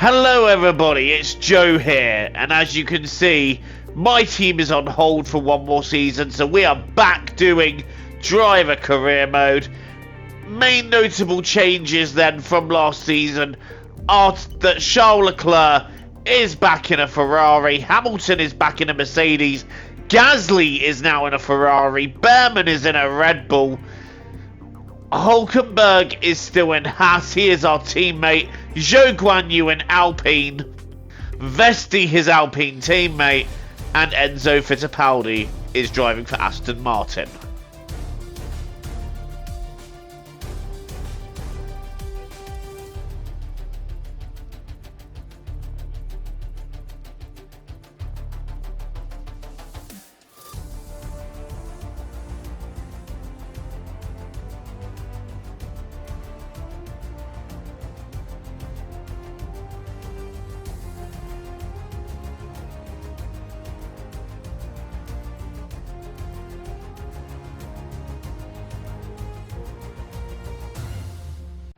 Hello everybody, it's Joe here, and as you can see, my team is on hold for one more season, so we are back doing driver career mode. Main notable changes then from last season are that Charles Leclerc is back in a Ferrari, Hamilton is back in a Mercedes, Gasly is now in a Ferrari, Behrman is in a Red Bull, Hulkenberg is still in Haas, he is our teammate. Zhou Guanyu in Alpine, Vesti his Alpine teammate, and Enzo Fittipaldi is driving for Aston Martin.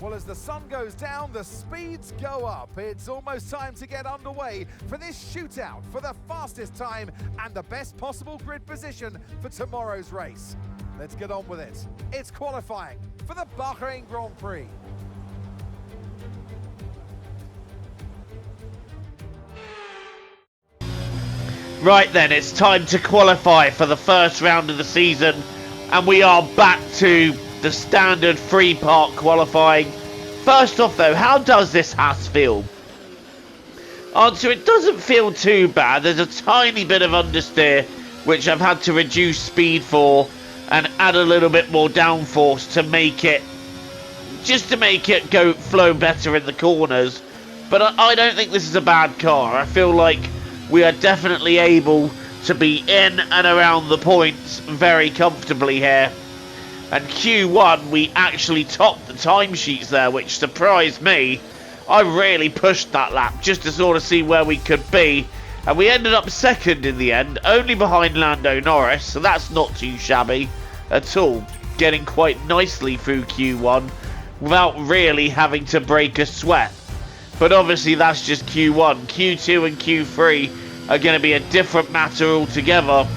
Well, as the sun goes down, the speeds go up. It's almost time to get underway for this shootout for the fastest time and the best possible grid position for tomorrow's race. Let's get on with it. It's qualifying for the Bahrain Grand Prix. Right then, it's time to qualify for the first round of the season, and we are back to the standard free park qualifying. First off though, how does this Haas feel? Answer, it doesn't feel too bad. There's a tiny bit of understeer which I've had to reduce speed for and add a little bit more downforce to make it, just to make it go flow better in the corners. But I don't think this is a bad car. I feel like we are definitely able to be in and around the points very comfortably here. And Q1, we actually topped the timesheets there, which surprised me. I really pushed that lap just to sort of see where we could be. And we ended up second in the end, only behind Lando Norris, so that's not too shabby at all. Getting quite nicely through Q1 without really having to break a sweat. But obviously that's just Q1. Q2 and Q3 are going to be a different matter altogether.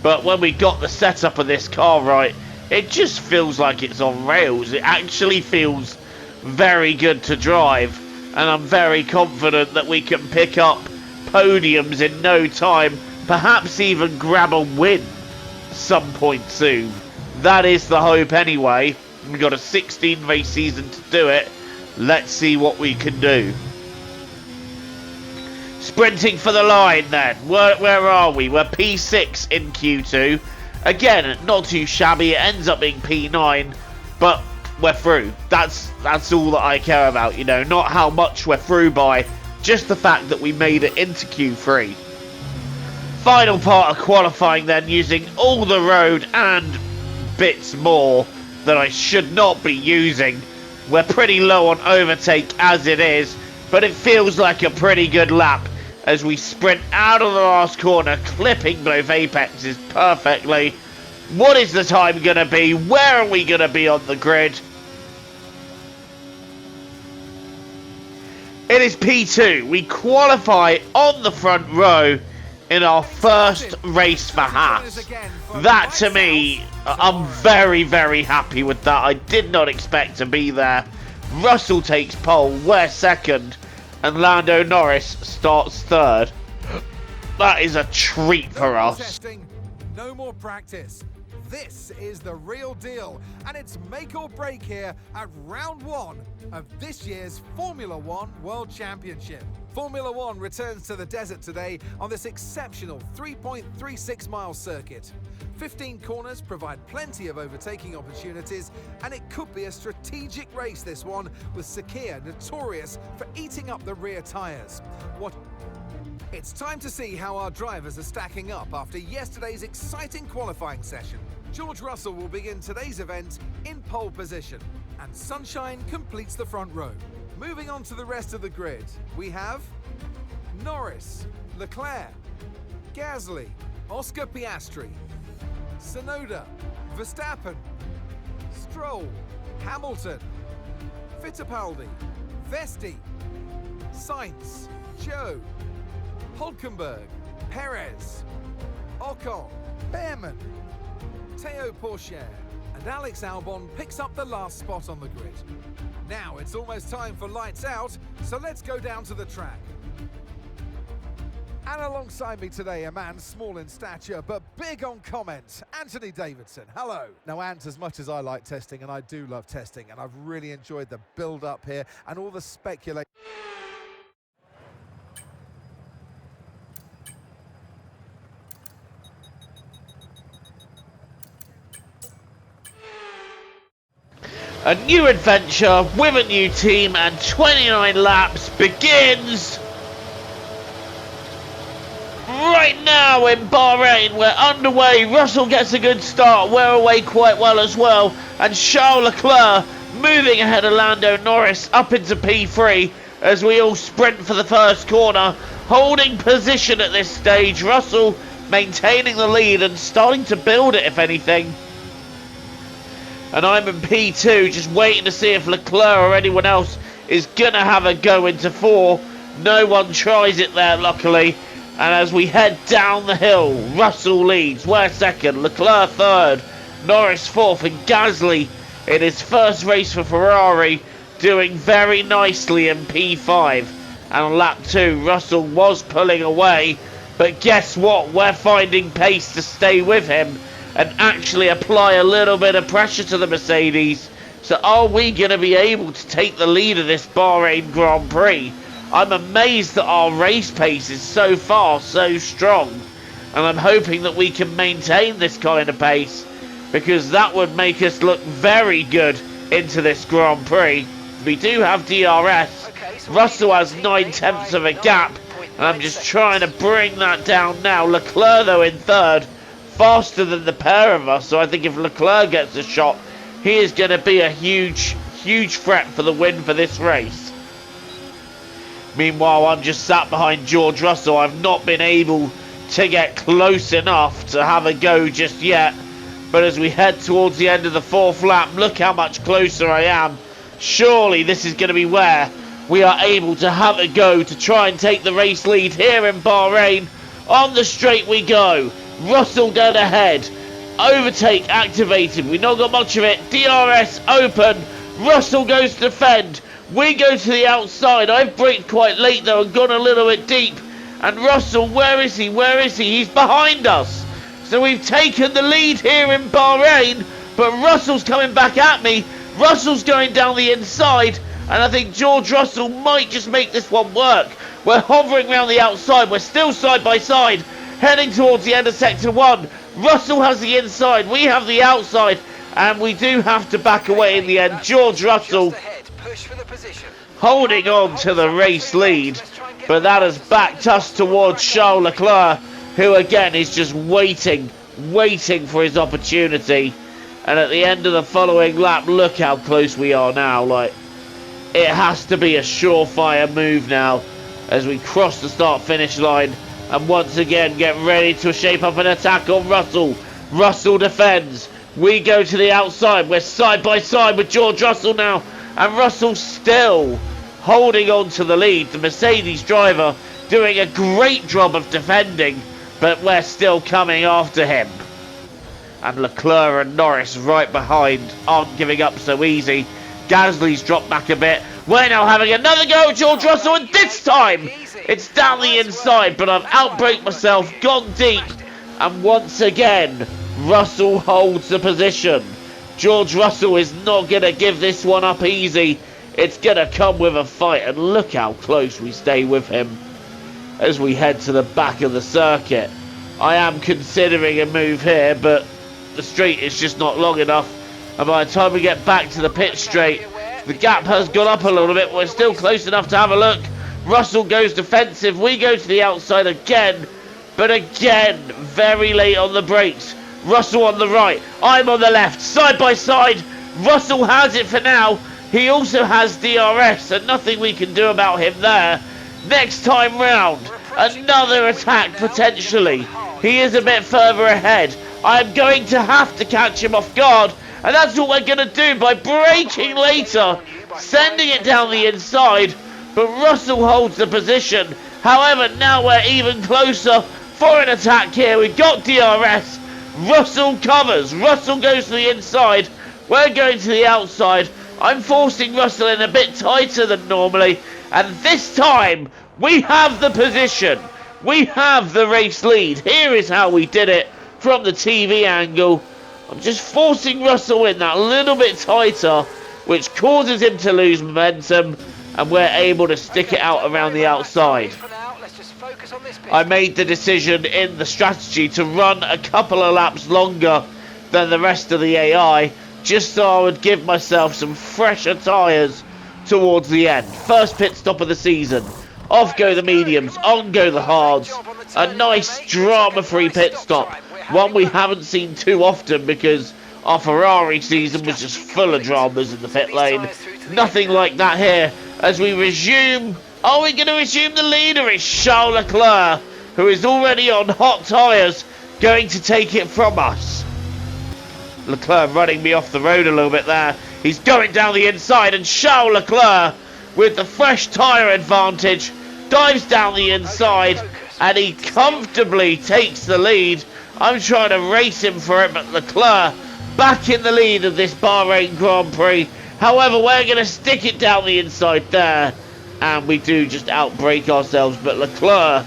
But when we got the setup of this car right, it just feels like it's on rails. It actually feels very good to drive, and I'm very confident that we can pick up podiums in no time, perhaps even grab a win some point soon. That is the hope anyway. We've got a 16 race season to do it. Let's see what we can do. Sprinting for the line then. Where are we? We're P6 in Q2. Again, not too shabby. It ends up being P9, but we're through. That's all that I care about, you know. Not how much we're through by, just the fact that we made it into Q3. Final part of qualifying then, using all the road and bits more that I should not be using. We're pretty low on overtake as it is, but it feels like a pretty good lap as we sprint out of the last corner, clipping both apexes perfectly. What is the time going to be? Where are we going to be on the grid? It is P2. We qualify on the front row in our first race for Haas. That to me, I'm very, very happy with that. I did not expect to be there. Russell takes pole, we're second, and Lando Norris starts third. That is a treat for us. No more practice. This is the real deal, and it's make or break here at round one of this year's Formula One World Championship. Formula One returns to the desert today on this exceptional 3.36 mile circuit. 15 corners provide plenty of overtaking opportunities, and it could be a strategic race, this one, with Sakhir notorious for eating up the rear tyres. It's time to see how our drivers are stacking up after yesterday's exciting qualifying session. George Russell will begin today's event in pole position, and Sunshine completes the front row. Moving on to the rest of the grid, we have Norris, Leclerc, Gasly, Oscar Piastri, Tsunoda, Verstappen, Stroll, Hamilton, Fittipaldi, Vesti, Sainz, Joe, Hulkenberg, Perez, Ocon, Behrman, Théo Pourchaire, and Alex Albon picks up the last spot on the grid. Now it's almost time for lights out, so let's go down to the track. And alongside me today, a man small in stature but big on comment, Anthony Davidson. Hello. Now, Ant, as much as I like testing, and I do love testing, and I've really enjoyed the build-up here and all the speculation. A new adventure with a new team and 29 laps begins right now in Bahrain. We're underway. Russell gets a good start. We're away quite well as well. And Charles Leclerc moving ahead of Lando Norris up into P3 as we all sprint for the first corner. Holding position at this stage. Russell maintaining the lead and starting to build it, if anything. And I'm in P2, just waiting to see if Leclerc or anyone else is going to have a go into 4. No one tries it there, luckily. And as we head down the hill, Russell leads. We're second, Leclerc third, Norris fourth, and Gasly in his first race for Ferrari, doing very nicely in P5. And on lap 2, Russell was pulling away. But guess what? We're finding pace to stay with him and actually apply a little bit of pressure to the Mercedes. So are we going to be able to take the lead of this Bahrain Grand Prix? I'm amazed that our race pace is so far so strong, and I'm hoping that we can maintain this kind of pace, because that would make us look very good into this Grand Prix. We do have DRS. Russell has 9/10 of a gap, and I'm just trying to bring that down now. Leclerc though in third, faster than the pair of us, so I think if Leclerc gets a shot, he is going to be a huge threat for the win for this race. Meanwhile, I'm just sat behind George Russell. I've not been able to get close enough to have a go just yet, but as we head towards the end of the 4th lap, look how much closer I am. Surely this is going to be where we are able to have a go to try and take the race lead here in Bahrain. On the straight we go. Russell going ahead. Overtake activated. We've not got much of it. DRS open. Russell goes to defend. We go to the outside. I've braked quite late though and gone a little bit deep. And Russell, where is he? Where is he? He's behind us. So we've taken the lead here in Bahrain. But Russell's coming back at me. Russell's going down the inside. And I think George Russell might just make this one work. We're hovering around the outside. We're still side by side, heading towards the end of Sector 1. Russell has the inside, we have the outside, and we do have to back away in the end. George Russell holding on to the race lead, but that has backed us towards Charles Leclerc, who again is just waiting for his opportunity. And at the end of the following lap, look how close we are now. Like, it has to be a surefire move now as we cross the start-finish line and once again get ready to shape up an attack on Russell. Russell defends. We go to the outside. We're side by side with George Russell now, and Russell still holding on to the lead. The Mercedes driver doing a great job of defending, but we're still coming after him. And Leclerc and Norris right behind aren't giving up so easy. Gasly's dropped back a bit. We're now having another go at George Russell, and this time it's down the inside, but I've outbraked myself, gone deep, and once again Russell holds the position. George Russell is not going to give this one up easy. It's going to come with a fight, and look how close we stay with him as we head to the back of the circuit. I am considering a move here, but the straight is just not long enough, and by the time we get back to the pit straight, the gap has gone up a little bit. We're still close enough to have a look. Russell goes defensive. We go to the outside again, but again very late on the brakes. Russell on the right, I'm on the left, side by side. Russell has it for now. He also has DRS, and nothing we can do about him there. Next time round, another attack potentially. He is a bit further ahead. I'm going to have to catch him off guard, and that's what we're going to do by braking later, sending it down the inside. but Russell holds the position. However, now we're even closer for an attack here. We've got DRS. Russell covers. Russell goes to the inside. We're going to the outside. I'm forcing Russell in a bit tighter than normally. And this time, we have the position. We have the race lead. Here is how we did it from the TV angle. I'm just forcing Russell in that little bit tighter, which causes him to lose momentum, and we're able to stick it out around the outside. I made the decision in the strategy to run a couple of laps longer than the rest of the AI, just so I would give myself some fresher tyres towards the end. First pit stop of the season. Off go the mediums, on go the hards. A nice drama-free pit stop. One we haven't seen too often because our Ferrari season was just full of dramas in the pit lane. Nothing like that here as we resume. Are we going to resume the leader? It's Charles Leclerc, who is already on hot tyres, going to take it from us. Leclerc running me off the road a little bit there. He's going down the inside, and Charles Leclerc, with the fresh tyre advantage, dives down the inside, and he comfortably takes the lead. I'm trying to race him for it, but Leclerc back in the lead of this Bahrain Grand Prix. However, we're going to stick it down the inside there, and we do just outbrake ourselves, but Leclerc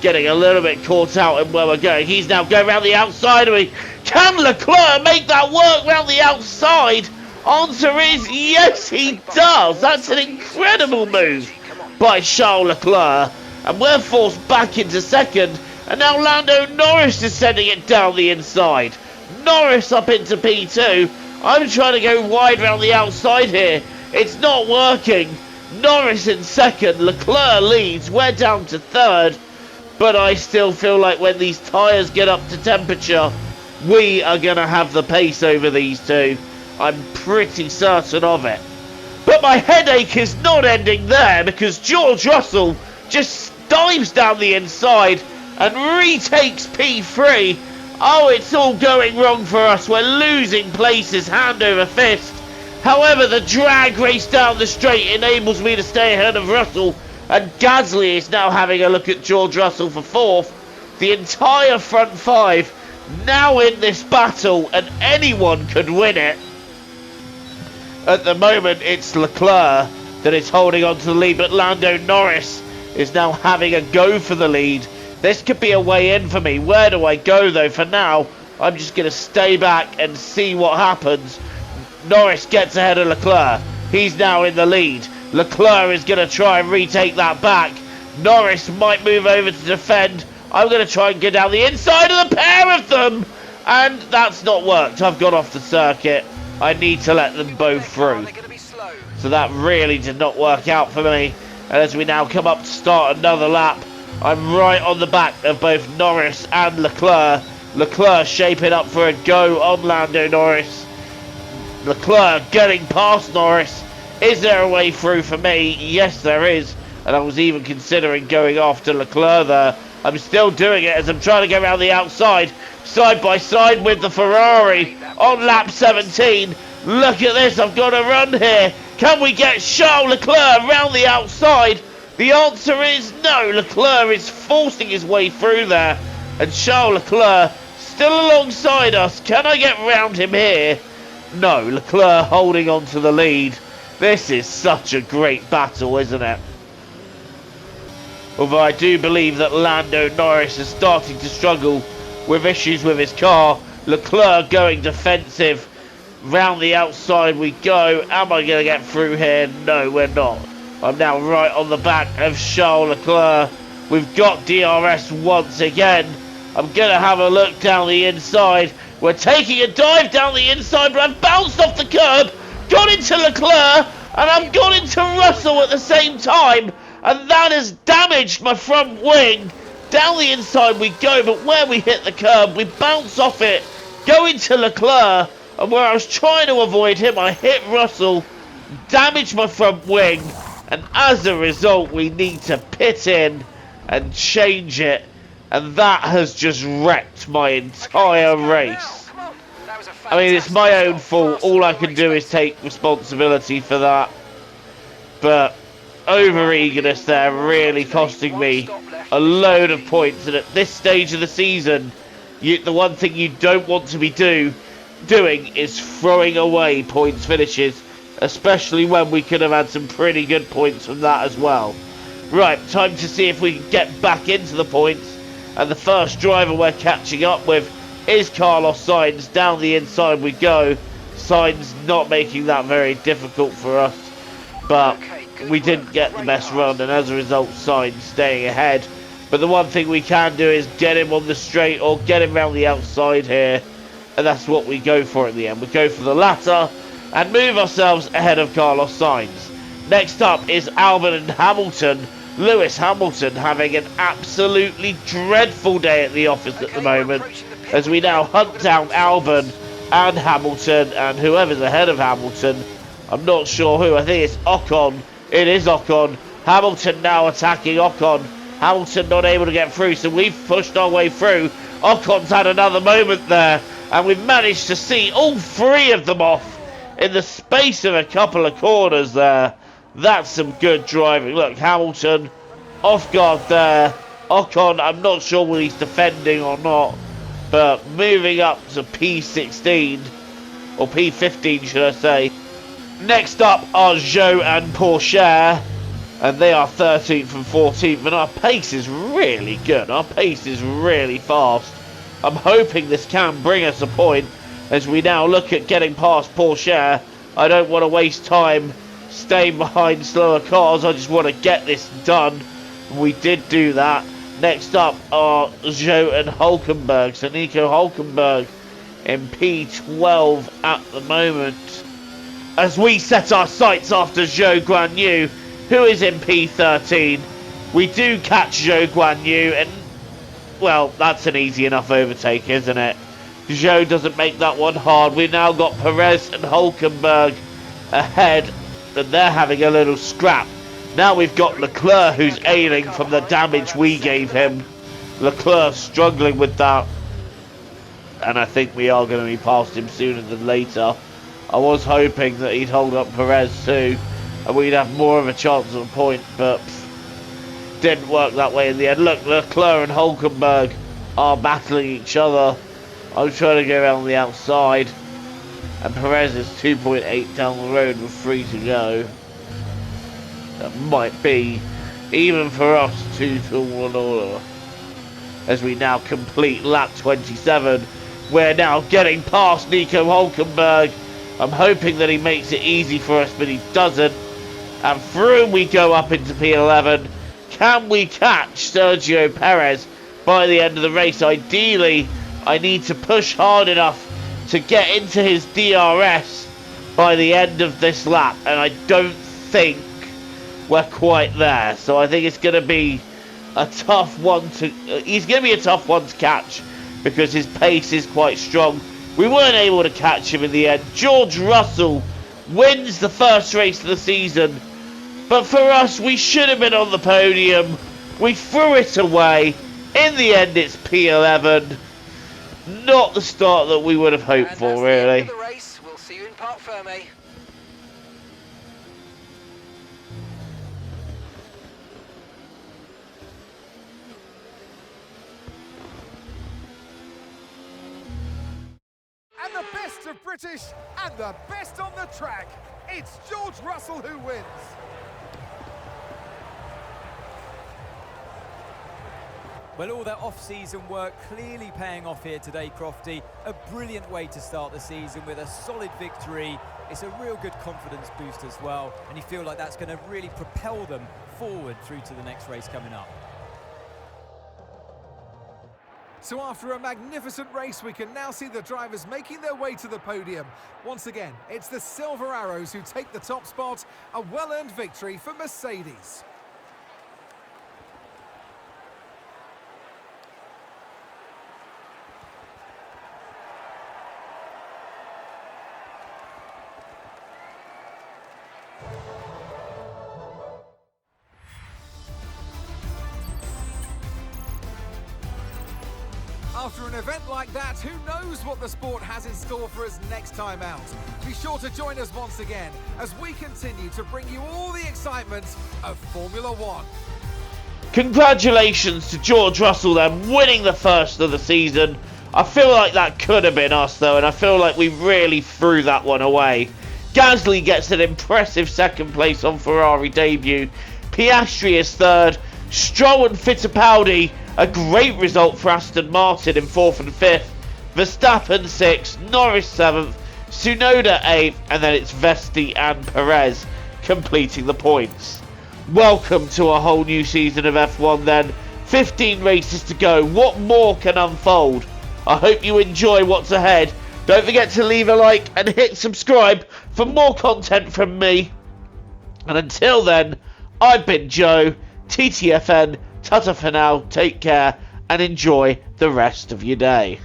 getting a little bit caught out in where we're going. He's now going around the outside of me. Can Leclerc make that work round the outside? Answer is yes, he does. That's an incredible move by Charles Leclerc, and we're forced back into second, and now Lando Norris is sending it down the inside. Norris up into P2. I'm trying to go wide round the outside here. It's not working. Norris in second, Leclerc leads, we're down to third, but I still feel like when these tyres get up to temperature, we are going to have the pace over these two. I'm pretty certain of it. But my headache is not ending there, because George Russell just dives down the inside and retakes P3. Oh, it's all going wrong for us. We're losing places hand over fist. However, the drag race down the straight enables me to stay ahead of Russell, and Gasly is now having a look at George Russell for fourth. The entire front five now in this battle, and anyone could win it. At the moment, it's Leclerc that is holding on to the lead, but Lando Norris is now having a go for the lead. This could be a way in for me. Where do I go, though? For now, I'm just going to stay back and see what happens. Norris gets ahead of Leclerc. He's now in the lead. Leclerc is going to try and retake that back. Norris might move over to defend. I'm going to try and get down the inside of the pair of them. And that's not worked. I've got off the circuit. I need to let them both through. So that really did not work out for me. And as we now come up to start another lap, I'm right on the back of both Norris and Leclerc. Leclerc shaping up for a go on Lando Norris. Leclerc getting past Norris. Is there a way through for me? Yes, there is. And I was even considering going after Leclerc there. I'm still doing it as I'm trying to go around the outside, side by side with the Ferrari on lap 17. Look at this, I've got a run here. Can we get Charles Leclerc around the outside? The answer is no. Leclerc is forcing his way through there, and Charles Leclerc still alongside us. Can I get round him here? No, Leclerc holding on to the lead. This is such a great battle, isn't it? Although I do believe that Lando Norris is starting to struggle with issues with his car. Leclerc going defensive. Round the outside we go. Am I going to get through here? No, we're not. I'm now right on the back of Charles Leclerc. We've got DRS once again. I'm going to have a look down the inside. We're taking a dive down the inside, but I've bounced off the curb, got into Leclerc, and I've got into Russell at the same time. And that has damaged my front wing. Down the inside we go, but where we hit the curb, we bounce off it, go into Leclerc, and where I was trying to avoid him, I hit Russell, damaged my front wing, and as a result, we need to pit in and change it, and that has just wrecked my entire race. I mean, it's my own fault. All I can do is take responsibility for that, but over-eagerness there really costing me a load of points. And at this stage of the season, the one thing you don't want to be doing is throwing away points finishes, especially when we could have had some pretty good points from that as well. Right, time to see if we can get back into the points. And the first driver we're catching up with is Carlos Sainz. Down the inside we go. Sainz not making that very difficult for us, but we didn't get the best run, and as a result Sainz staying ahead. But the one thing we can do is get him on the straight or get him around the outside here, and that's what we go for in the end. We go for the latter and move ourselves ahead of Carlos Sainz. Next up is Albon and Hamilton. Lewis Hamilton having an absolutely dreadful day at the office at the moment, as we now hunt down Albon and Hamilton, and whoever's ahead of Hamilton, I'm not sure who. I think it's Ocon. It is Ocon. Hamilton now attacking Ocon. Hamilton not able to get through, so we've pushed our way through. Ocon's had another moment there, and we've managed to see all three of them off in the space of a couple of corners there. That's some good driving. Look, Hamilton off guard there. Ocon, I'm not sure whether he's defending or not, but moving up to P16, or P15 should I say. Next up are Zhou and Pourchaire, and they are 13th and 14th, and our pace is really good. Our pace is really fast. I'm hoping this can bring us a point as we now look at getting past Pourchaire. I don't want to waste time staying behind slower cars. I just want to get this done. We did do that. Next up are Zhou and Hulkenberg. So Nico Hulkenberg in P12 at the moment, as we set our sights after Zhou Guanyu, who is in P13. We do catch Zhou Guanyu, and well, that's an easy enough overtake, isn't it? Zhou doesn't make that one hard. We've now got Perez and Hulkenberg ahead, and they're having a little scrap. Now we've got Leclerc, who's ailing from the damage we gave him. Leclerc struggling with that, and I think we are going to be past him sooner than later. I was hoping that he'd hold up Perez too, and we'd have more of a chance of a point, but didn't work that way in the end. Look, Leclerc and Hulkenberg are battling each other. I'm trying to go around the outside, and Perez is 2.8 down the road with 3 to go. That might be, even for us, 2 to 1 order. As we now complete lap 27, we're now getting past Nico Hulkenberg. I'm hoping that he makes it easy for us, but he doesn't. And through we go up into P11. Can we catch Sergio Perez by the end of the race? Ideally, I need to push hard enough to get into his DRS by the end of this lap, and I don't think we're quite there. So I think it's going to be a tough one to... he's going to be a tough one to catch because his pace is quite strong. We weren't able to catch him in the end. George Russell wins the first race of the season, but for us, we should have been on the podium. We threw it away. In the end, it's P11. Not the start that we would have hoped for, really. The race. We'll see you in Parc Fermé. And the best of British and the best on the track. It's George Russell who wins. Well, all that off-season work clearly paying off here today, Crofty. A brilliant way to start the season with a solid victory. It's a real good confidence boost as well, and you feel like that's going to really propel them forward through to the next race coming up. So after a magnificent race, we can now see the drivers making their way to the podium. Once again, it's the Silver Arrows who take the top spot, a well-earned victory for Mercedes. After an event like that, who knows what the sport has in store for us next time out? Be sure to join us once again as we continue to bring you all the excitement of Formula One. Congratulations to George Russell then, winning the first of the season. I feel like that could have been us though, and I feel like we really threw that one away. Gasly gets an impressive second place on Ferrari debut. Piastri is third. Stroll and Fittipaldi, a great result for Aston Martin in 4th and 5th. Verstappen 6th, Norris 7th, Tsunoda 8th, and then it's Vesti and Perez completing the points. Welcome to a whole new season of F1 then. 15 races to go. What more can unfold? I hope you enjoy what's ahead. Don't forget to leave a like and hit subscribe for more content from me. And until then, I've been Joe, TTFN, Tata for now, take care and enjoy the rest of your day.